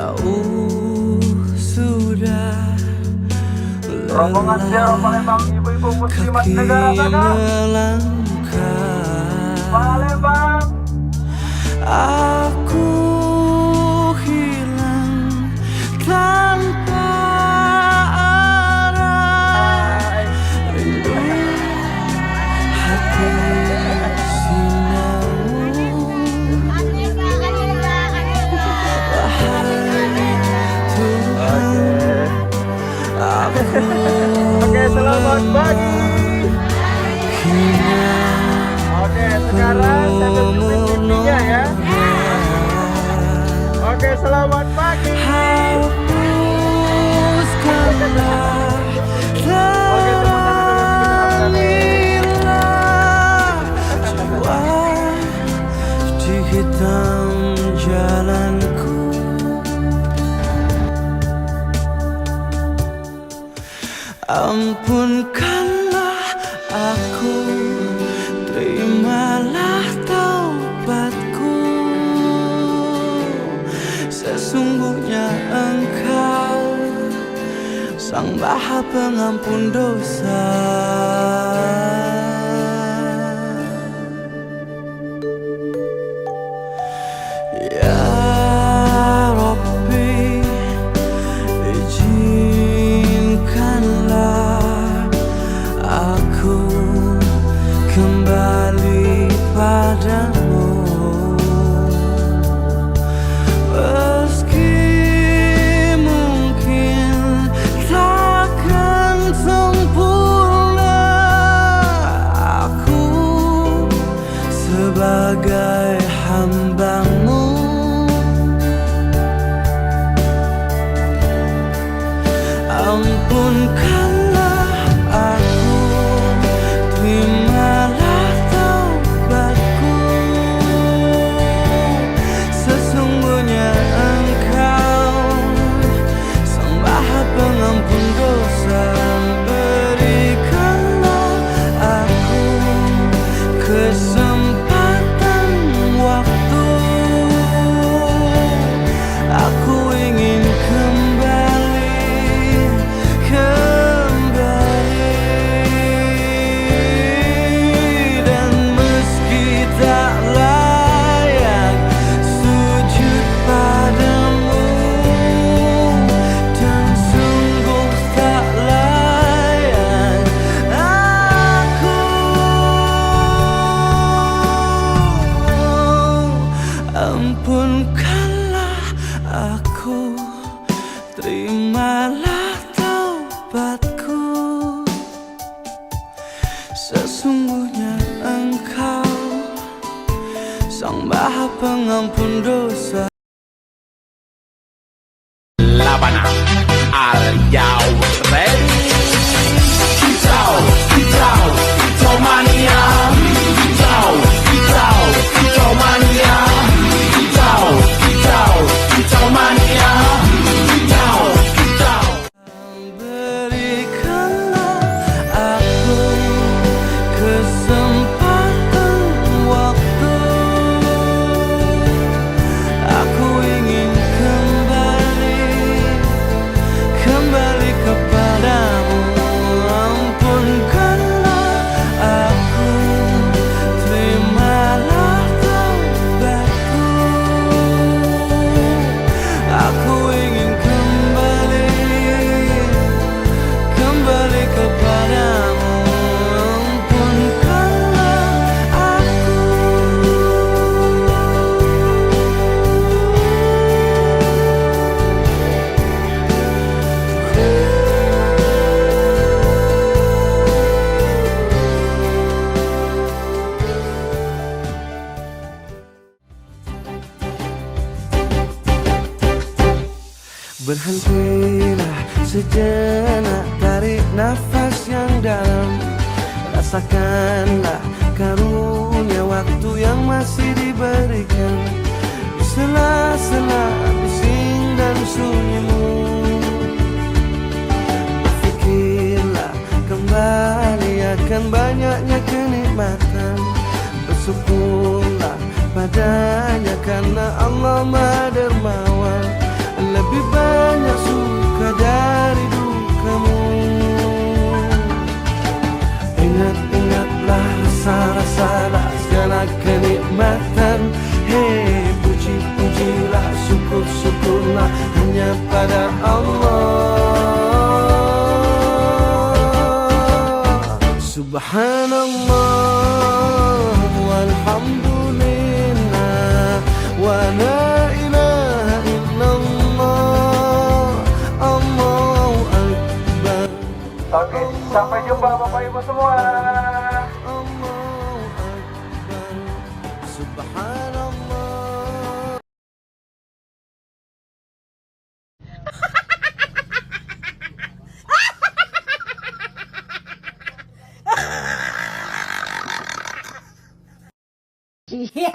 Jauh sudah rombongan ziarah Palembang, ibu-ibu muslimat negara sana. Palembang. Aku hilang tanpa arah, rindu hati sinarmu, wahai Tuhan. Aku Oke, selamat pagi. Oke, sekarang saya tunjukin ya. Oke, selamat pagi. Hapuskanlah talilah jiwa di hitam jalanku. Ampunkanlah aku, terimalah taubatku. Sesungguhnya Engkau Sang Maha Pengampun dosa. Ya Rabbi, izinkanlah aku kembali padamu. Meski mungkin takkan sempurna, aku sebagai hamba-Mu. Ampunkanlah aku, terimalah taubatku. Sesungguhnya Engkau Sang Maha Pengampun dosa. Berikanlah aku kesempatan waktu. Aku ingin dan meski tak layak sujud padamu, dan sungguh tak layak aku. Ampunkanlah aku, terimalah taubatku. Sesungguhnya Engkau Sang Maha Pengampun dosa. Labana, are you ready? Hijau, hijau, hijau mania. Hijau, hijau, hijau mania. Hijau, hijau, hijau mania. Hijau, hijau. Berikanlah aku kesempatan waktu. Aku ingin kembali kepadamu. Ampunkanlah aku, terimalah taubatku. Aku ingin kembali kepadamu. Ampunkanlah aku. Berhentilah sejenak, tarik nafas yang dalam. Rasakanlah karunia waktu yang masih diberikan. Di sela-sela bising dan sunyimu, berfikirlah kembali akan banyaknya kenikmatan. Bersyukurlah padanya karena Allah Maha Dermawan. lebih banyak suka dari dukamu. Ingat-ingatlah rasa-rasa segala kenikmatan. Hei, puji-pujilah, syukur-syukurlah hanya pada Allah. Subhanallah walhamdulillah wa la ilaha illallah, Allahu Akbar. Oke, sampai jumpa Bapak Ibu semua. Allahu Akbar. Subhanallah. Yeah.